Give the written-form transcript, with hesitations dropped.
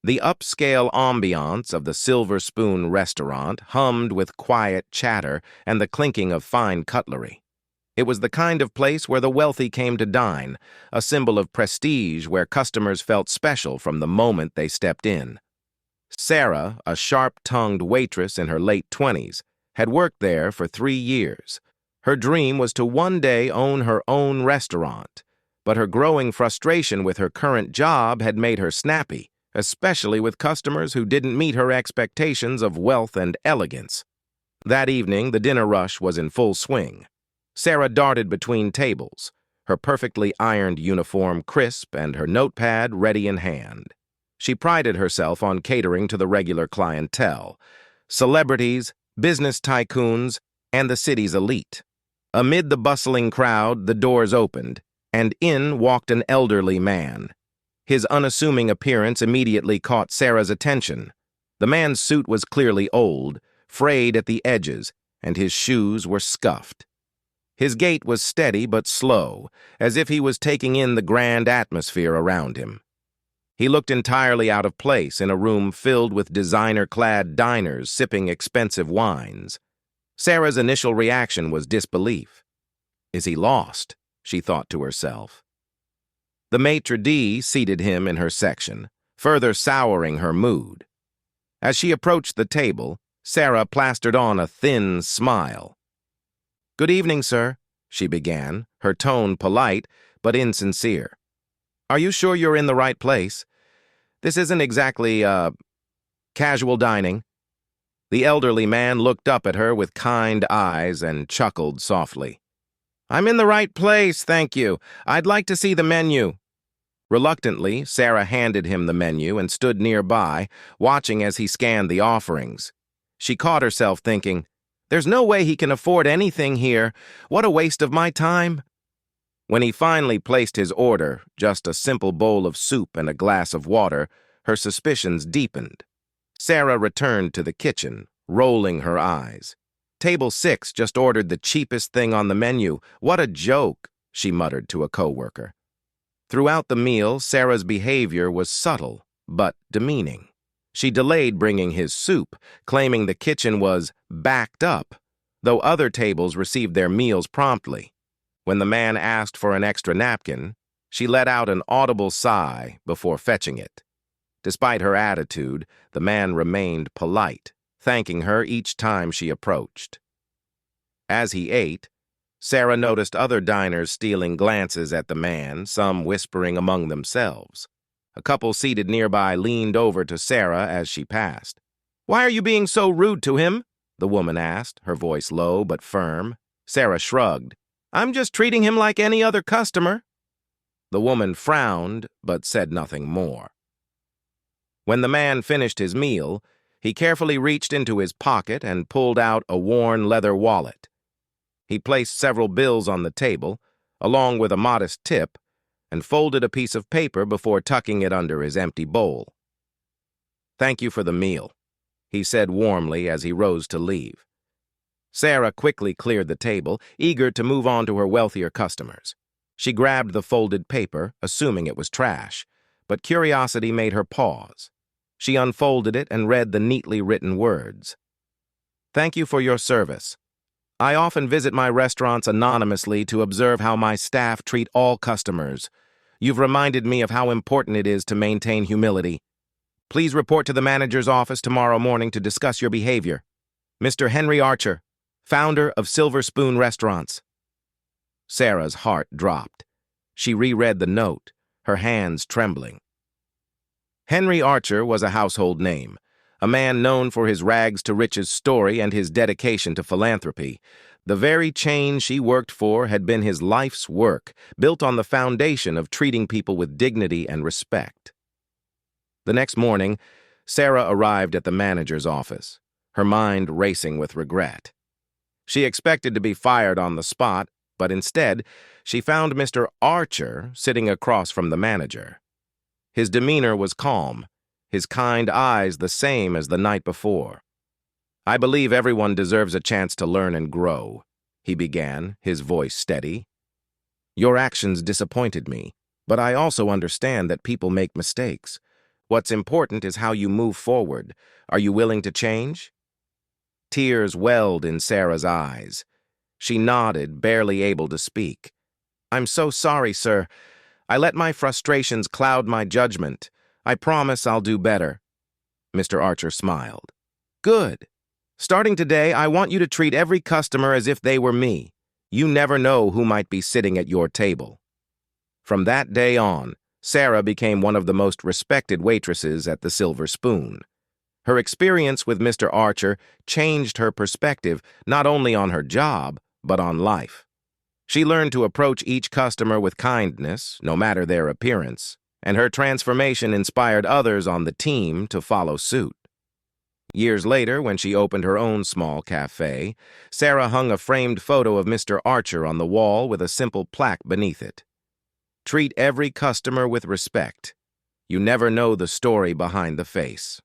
The upscale ambiance of the Silver Spoon restaurant hummed with quiet chatter and the clinking of fine cutlery. It was the kind of place where the wealthy came to dine, a symbol of prestige where customers felt special from the moment they stepped in. Sarah, a sharp-tongued waitress in her late 20s, had worked there for 3 years. Her dream was to one day own her own restaurant, but her growing frustration with her current job had made her snappy, especially with customers who didn't meet her expectations of wealth and elegance. That evening, the dinner rush was in full swing. Sarah darted between tables, her perfectly ironed uniform crisp and her notepad ready in hand. She prided herself on catering to the regular clientele, celebrities, business tycoons, and the city's elite. Amid the bustling crowd, the doors opened, and in walked an elderly man. His unassuming appearance immediately caught Sarah's attention. The man's suit was clearly old, frayed at the edges, and his shoes were scuffed. His gait was steady but slow, as if he was taking in the grand atmosphere around him. He looked entirely out of place in a room filled with designer-clad diners sipping expensive wines. Sarah's initial reaction was disbelief. Is he lost? She thought to herself. The maitre d' seated him in her section, further souring her mood. As she approached the table, Sarah plastered on a thin smile. "Good evening, sir," she began, her tone polite but insincere. "Are you sure you're in the right place? This isn't exactly, casual dining." The elderly man looked up at her with kind eyes and chuckled softly. "I'm in the right place, thank you. I'd like to see the menu." Reluctantly, Sarah handed him the menu and stood nearby, watching as he scanned the offerings. She caught herself thinking, "There's no way he can afford anything here. What a waste of my time." When he finally placed his order, just a simple bowl of soup and a glass of water, her suspicions deepened. Sarah returned to the kitchen, rolling her eyes. "Table 6 just ordered the cheapest thing on the menu. What a joke," she muttered to a coworker. Throughout the meal, Sarah's behavior was subtle but demeaning. She delayed bringing his soup, claiming the kitchen was backed up, though other tables received their meals promptly. When the man asked for an extra napkin, she let out an audible sigh before fetching it. Despite her attitude, the man remained polite, thanking her each time she approached. As he ate, Sarah noticed other diners stealing glances at the man, some whispering among themselves. A couple seated nearby leaned over to Sarah as she passed. "Why are you being so rude to him?" the woman asked, her voice low but firm. Sarah shrugged. "I'm just treating him like any other customer." The woman frowned but said nothing more. When the man finished his meal, he carefully reached into his pocket and pulled out a worn leather wallet. He placed several bills on the table, along with a modest tip, and folded a piece of paper before tucking it under his empty bowl. "Thank you for the meal," he said warmly as he rose to leave. Sarah quickly cleared the table, eager to move on to her wealthier customers. She grabbed the folded paper, assuming it was trash, but curiosity made her pause. She unfolded it and read the neatly written words. "Thank you for your service. I often visit my restaurants anonymously to observe how my staff treat all customers. You've reminded me of how important it is to maintain humility. Please report to the manager's office tomorrow morning to discuss your behavior. Mr. Henry Archer, founder of Silver Spoon Restaurants." Sarah's heart dropped. She reread the note, her hands trembling. Henry Archer was a household name, a man known for his rags-to-riches story and his dedication to philanthropy. The very chain she worked for had been his life's work, built on the foundation of treating people with dignity and respect. The next morning, Sarah arrived at the manager's office, her mind racing with regret. She expected to be fired on the spot, but instead, she found Mr. Archer sitting across from the manager. His demeanor was calm, his kind eyes the same as the night before. "I believe everyone deserves a chance to learn and grow," he began, his voice steady. "Your actions disappointed me, but I also understand that people make mistakes. What's important is how you move forward. Are you willing to change? Tears welled in Sarah's eyes. She nodded, barely able to speak. I'm so sorry, sir. I let my frustrations cloud my judgment. I promise I'll do better. Mr. Archer smiled. Good. Starting today, I want you to treat every customer as if they were me. You never know who might be sitting at your table. From that day on, Sarah became one of the most respected waitresses at the Silver Spoon. Her experience with Mr. Archer changed her perspective not only on her job, but on life. She learned to approach each customer with kindness, no matter their appearance, and her transformation inspired others on the team to follow suit. Years later, when she opened her own small cafe, Sarah hung a framed photo of Mr. Archer on the wall with a simple plaque beneath it. Treat every customer with respect. You never know the story behind the face.